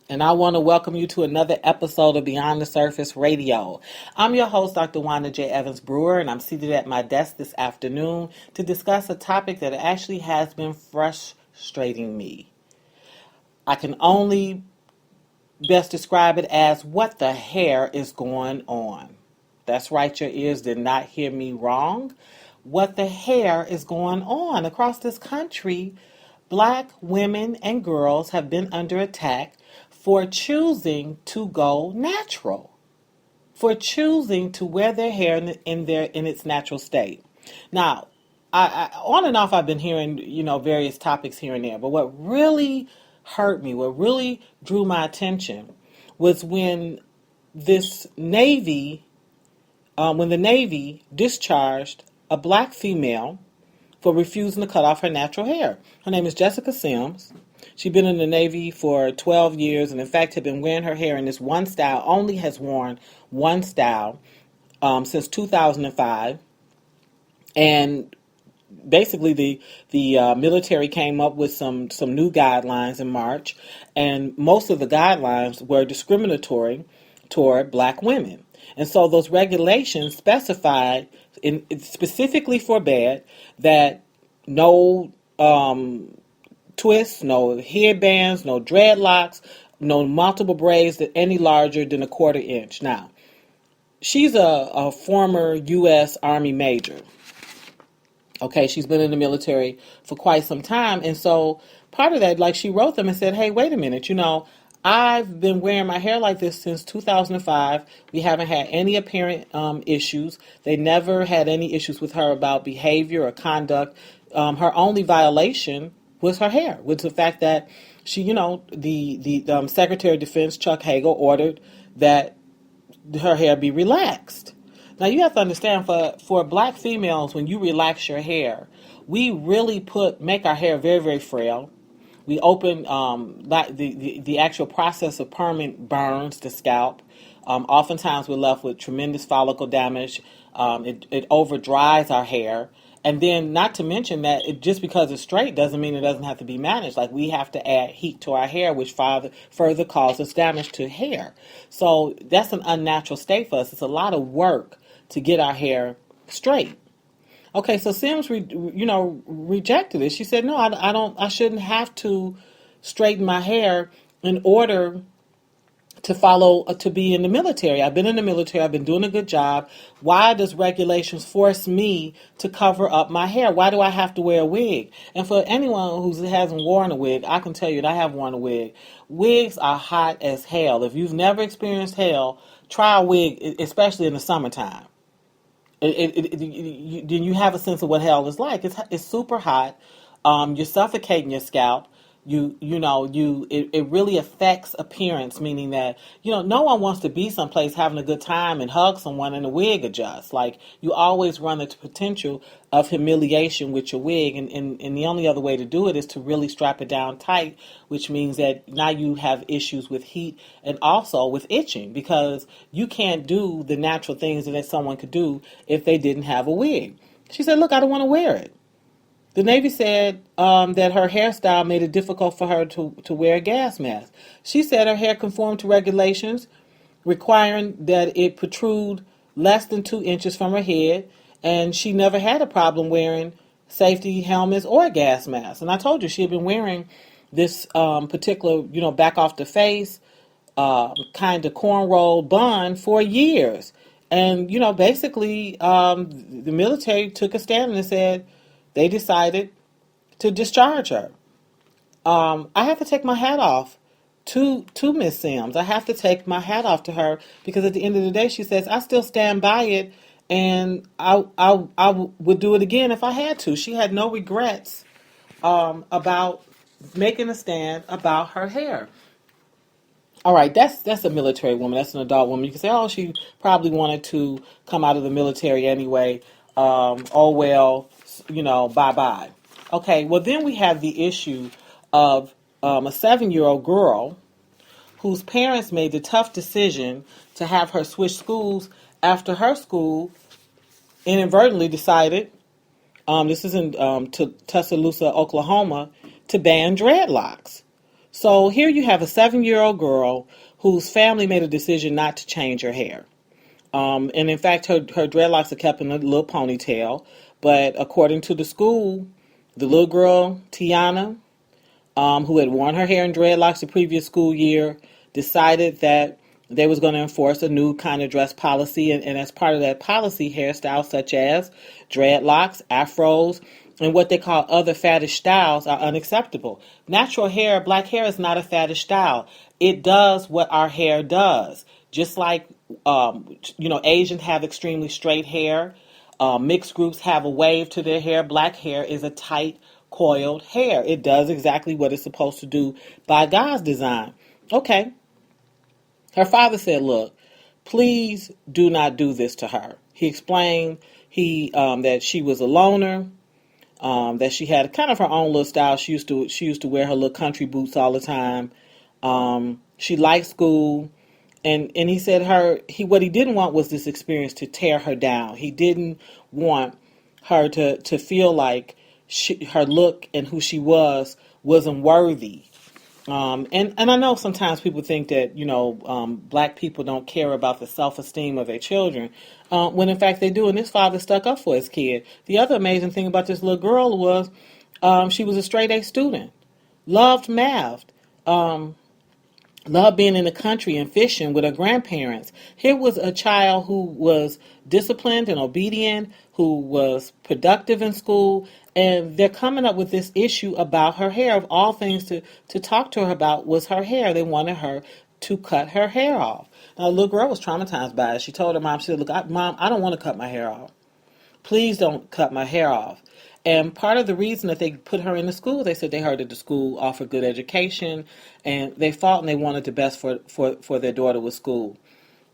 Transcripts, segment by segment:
And I want to welcome you to another episode of Beyond the Surface Radio. I'm your host, Dr. Wanda J. Evans-Brewer, and I'm seated at my desk this afternoon to discuss a topic that actually has been frustrating me. I can only best describe it as what the hair is going on. That's right, your ears did not hear me wrong. What the hair is going on across this country. Black women and girls have been under attack for choosing to go natural, for choosing to wear their hair in its natural state. Now, I on and off I've been hearing various topics here and there, but what really hurt me, what really drew my attention, was this Navy, when the Navy discharged a black female for refusing to cut off her natural hair. Her name is Jessica Sims. She's been in the Navy for 12 years and, in fact, had been wearing her hair in this one style, only has worn one style since 2005. And basically the military came up with some new guidelines in March, and most of the guidelines were discriminatory toward black women. And so those regulations specified, specifically forbade that no twists, no headbands, no dreadlocks, no multiple braids that any larger than a quarter inch. Now, she's a former U.S. Army major. Okay, she's been in the military for quite some time. And so part of that, like, she wrote them and said, hey, wait a minute, I've been wearing my hair like this since 2005. We haven't had any apparent issues. They never had any issues with her about behavior or conduct. Her only violation was her hair, was the fact that she, the Secretary of Defense, Chuck Hagel, ordered that her hair be relaxed. Now, you have to understand, for black females, when you relax your hair, we really make our hair very, very frail. We open the actual process of permanent burns the scalp. Oftentimes, we're left with tremendous follicle damage. It over dries our hair. And then, not to mention that just because it's straight doesn't mean it doesn't have to be managed. Like, we have to add heat to our hair, which further causes damage to hair. So that's an unnatural state for us. It's a lot of work to get our hair straight. Okay, so Sims, rejected it. She said, "No, I shouldn't have to straighten my hair in order to be in the military. I've been in the military. I've been doing a good job. Why does regulations force me to cover up my hair? Why do I have to wear a wig?" And for anyone who hasn't worn a wig, I can tell you that I have worn a wig. Wigs are hot as hell. If you've never experienced hell, try a wig, especially in the summertime. Then you have a sense of what hell is like. It's super hot. You're suffocating your scalp. It really affects appearance, meaning that, no one wants to be someplace having a good time and hug someone and a wig adjusts. Like, you always run the potential of humiliation with your wig, and the only other way to do it is to really strap it down tight, which means that now you have issues with heat and also with itching, because you can't do the natural things that someone could do if they didn't have a wig. She said, look, I don't want to wear it. The Navy said that her hairstyle made it difficult for her to wear a gas mask. She said her hair conformed to regulations requiring that it protrude less than 2 inches from her head, and she never had a problem wearing safety helmets or gas masks. And I told you, she had been wearing this particular, back off the face, kind of cornrow bun for years. And, basically the military took a stand and said, they decided to discharge her. I have to take my hat off to Miss Sims. I have to take my hat off to her, because at the end of the day, she says, I still stand by it, and I would do it again if I had to. She had no regrets about making a stand about her hair. All right, that's a military woman. That's an adult woman. You can say, oh, she probably wanted to come out of the military anyway. Oh, well, bye-bye. Okay, well, then we have the issue of a 7-year-old girl whose parents made the tough decision to have her switch schools after her school inadvertently decided, this is in Tuscaloosa, Oklahoma, to ban dreadlocks. So here you have a 7-year-old girl whose family made a decision not to change her hair. And in fact, her dreadlocks are kept in a little ponytail. But according to the school, the little girl, Tiana, who had worn her hair in dreadlocks the previous school year, decided that they was going to enforce a new kind of dress policy. And as part of that policy, hairstyles such as dreadlocks, afros, and what they call other faddish styles are unacceptable. Natural hair, black hair, is not a faddish style. It does what our hair does. Just like, Asians have extremely straight hair. Mixed groups have a wave to their hair. Black hair is a tight, coiled hair. It does exactly what it's supposed to do by God's design. Okay. Her father said, look, please do not do this to her. He explained that she was a loner, that she had kind of her own little style. She used to wear her little country boots all the time. She liked school. And he said what he didn't want was this experience to tear her down. He didn't want her to feel like her look and who she wasn't worthy. And I know sometimes people think that, black people don't care about the self-esteem of their children, when in fact they do. And this father stuck up for his kid. The other amazing thing about this little girl was she was a straight A student, loved math, loved being in the country and fishing with her grandparents. Here was a child who was disciplined and obedient, who was productive in school, and they're coming up with this issue about her hair. Of all things to talk to her about was her hair. They wanted her to cut her hair off. Now, the little girl was traumatized by it. She told her mom, she said, look, Mom, I don't want to cut my hair off. Please don't cut my hair off. And part of the reason that they put her in the school, they said they heard that the school offered good education, and they fought and they wanted the best for their daughter with school.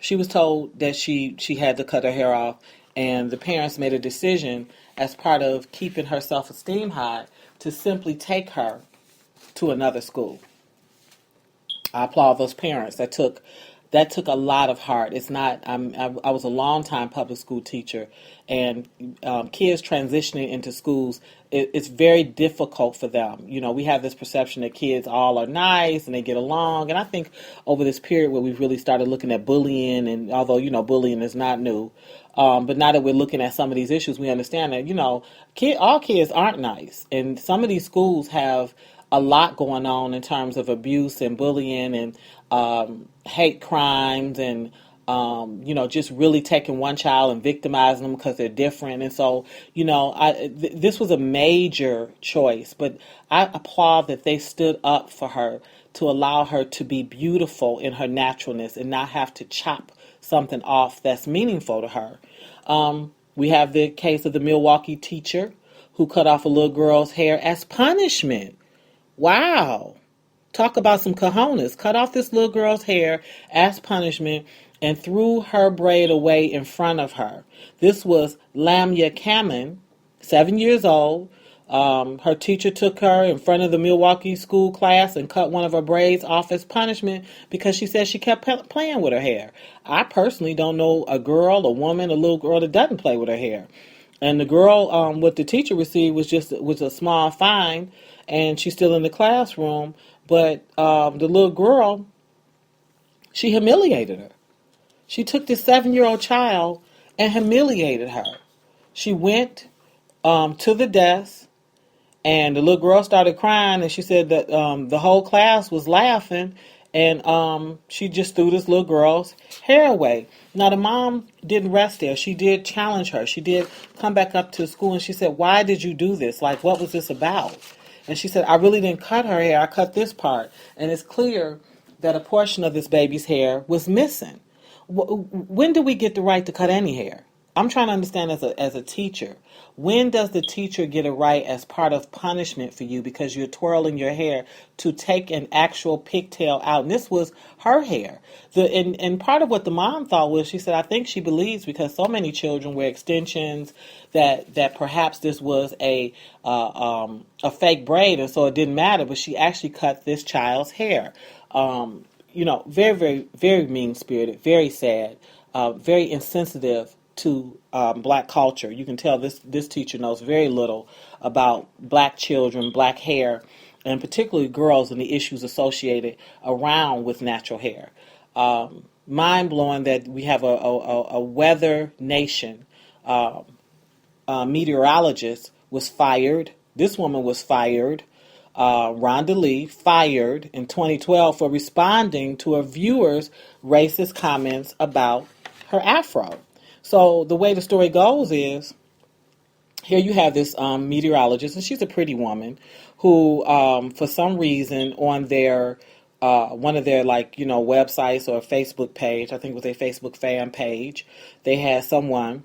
She was told that she had to cut her hair off, and the parents made a decision as part of keeping her self-esteem high to simply take her to another school. I applaud those parents. That took a lot of heart. It's not. I was a long time public school teacher, and kids transitioning into schools, it's very difficult for them. We have this perception that kids all are nice and they get along, and I think over this period where we've really started looking at bullying, and although bullying is not new, but now that we're looking at some of these issues, we understand that all kids aren't nice, and some of these schools have a lot going on in terms of abuse and bullying and hate crimes and just really taking one child and victimizing them because they're different. And so this was a major choice, but I applaud that they stood up for her to allow her to be beautiful in her naturalness and not have to chop something off that's meaningful to her. We have the case of the Milwaukee teacher who cut off a little girl's hair as punishment. Wow. Talk about some cojones. Cut off this little girl's hair as punishment and threw her braid away in front of her. This was Lamia Kamen, 7 years old. Her teacher took her in front of the Milwaukee school class and cut one of her braids off as punishment because she said she kept playing with her hair. I personally don't know a girl, a woman, a little girl that doesn't play with her hair. And the girl, what the teacher received was a small fine, and she's still in the classroom. But the little girl, she humiliated her. She took this 7-year-old child and humiliated her. She went to the desk, and the little girl started crying, and she said that the whole class was laughing, and she just threw this little girl's hair away. Now, the mom didn't rest there. She did challenge her. She did come back up to school, and she said, why did you do this? Like, what was this about? And she said, I really didn't cut her hair. I cut this part. And it's clear that a portion of this baby's hair was missing. When do we get the right to cut any hair? I'm trying to understand as a teacher. When does the teacher get a right as part of punishment for you because you're twirling your hair to take an actual pigtail out? And this was her hair. And part of what the mom thought was, she said, I think she believes because so many children wear extensions that perhaps this was a fake braid, and so it didn't matter. But she actually cut this child's hair. Very, very, very mean-spirited, very sad, very insensitive to black culture. You can tell this teacher knows very little about black children, black hair, and particularly girls, and the issues associated around with natural hair. Mind blowing that we have a weather nation. Meteorologist was fired. This woman was fired. Rhonda Lee fired in 2012 for responding to a viewer's racist comments about her afro. So the way the story goes is, here you have this meteorologist, and she's a pretty woman, who for some reason on their one of their websites or Facebook page, I think it was a Facebook fan page, they had someone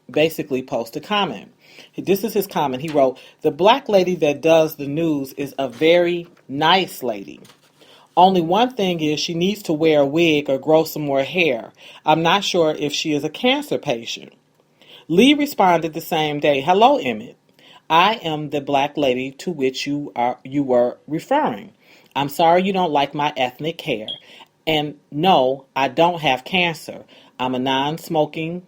basically post a comment. This is his comment. He wrote, "The black lady that does the news is a very nice lady. Only one thing is she needs to wear a wig or grow some more hair. I'm not sure if she is a cancer patient." Lee responded the same day, "Hello, Emmett. I am the black lady to which you were referring. I'm sorry you don't like my ethnic hair. And no, I don't have cancer. I'm a non-smoking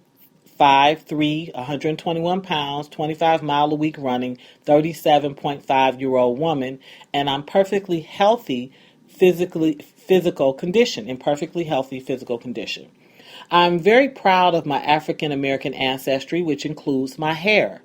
5'3", 121 pounds, 25-mile-a-week running, 37.5-year-old woman, and I'm perfectly healthy physical condition, in perfectly healthy physical condition. I'm very proud of my African American ancestry, which includes my hair.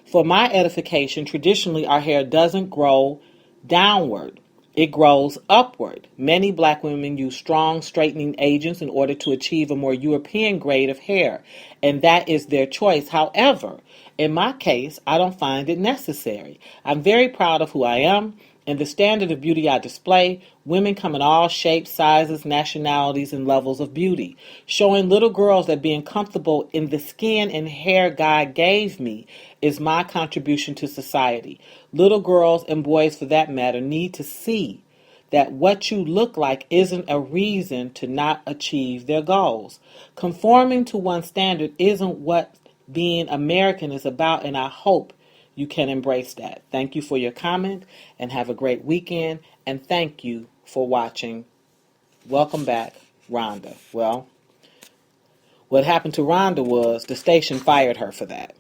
For my edification, traditionally our hair doesn't grow downward. It grows upward. Many black women use strong straightening agents in order to achieve a more European grade of hair, and that is their choice. However, in my case, I don't find it necessary. I'm very proud of who I am and the standard of beauty I display. Women come in all shapes, sizes, nationalities, and levels of beauty, showing little girls that being comfortable in the skin and hair God gave me is my contribution to society. Little girls and boys, for that matter, need to see that what you look like isn't a reason to not achieve their goals. Conforming to one standard isn't what being American is about, and I hope you can embrace that. Thank you for your comment, and have a great weekend, and thank you for watching. Welcome back, Rhonda. Well, what happened to Rhonda was the station fired her for that.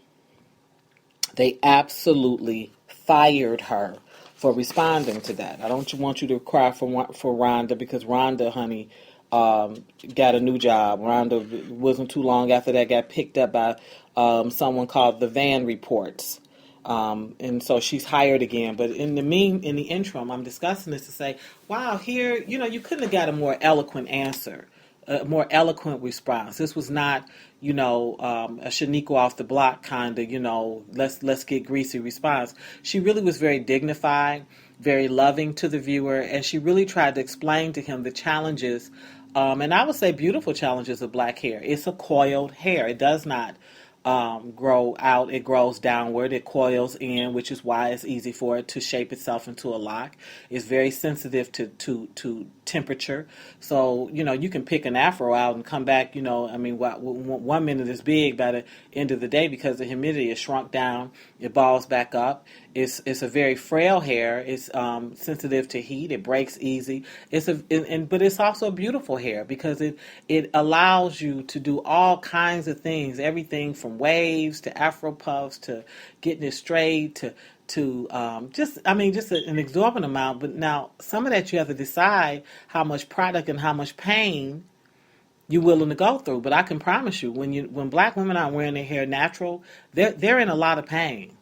They absolutely fired her for responding to that. I don't want you to cry for Rhonda, because Rhonda, honey, got a new job. Rhonda wasn't too long after that got picked up by someone called the Van Reports. And so she's hired again. But in the interim, I'm discussing this to say, wow, here, you couldn't have got a more eloquent answer, a more eloquent response. This was not, a Shaniqua off the block kind of, let's get greasy response. She really was very dignified, very loving to the viewer, and she really tried to explain to him the challenges, and I would say beautiful challenges of black hair. It's a coiled hair. It does not grow out. It grows downward. It coils in, which is why it's easy for it to shape itself into a lock. It's very sensitive to temperature. So, you can pick an afro out and come back, 1 minute is big, by the end of the day, because the humidity is shrunk down, it balls back up. It's a very frail hair. It's sensitive to heat. It breaks easy. But it's also a beautiful hair, because it allows you to do all kinds of things, everything from waves to afro puffs to getting it straight to just an exorbitant amount. But now some of that you have to decide how much product and how much pain you're willing to go through. But I can promise you, when black women aren't wearing their hair natural, they're in a lot of pain.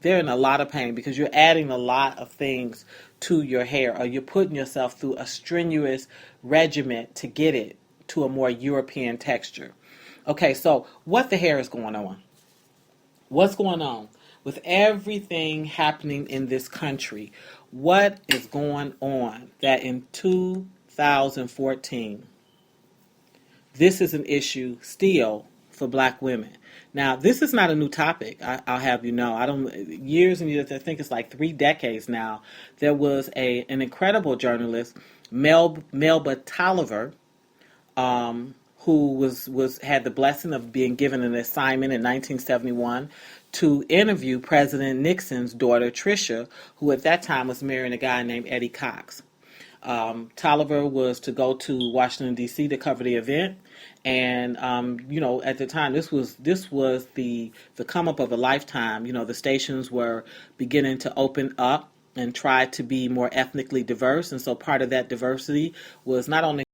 They're in a lot of pain because you're adding a lot of things to your hair, or you're putting yourself through a strenuous regimen to get it to a more European texture. Okay, so what the hair is going on? What's going on with everything happening in this country? What is going on that in 2014, this is an issue still for black women? Now, this is not a new topic. I'll have you know. Years and years, I think it's like 3 decades now, there was an incredible journalist, Melba Tolliver, who had the blessing of being given an assignment in 1971 to interview President Nixon's daughter, Tricia, who at that time was marrying a guy named Eddie Cox. Tolliver was to go to Washington, D.C. to cover the event. And, at the time, this was the come up of a lifetime. The stations were beginning to open up. and tried to be more ethnically diverse. And so part of that diversity was not only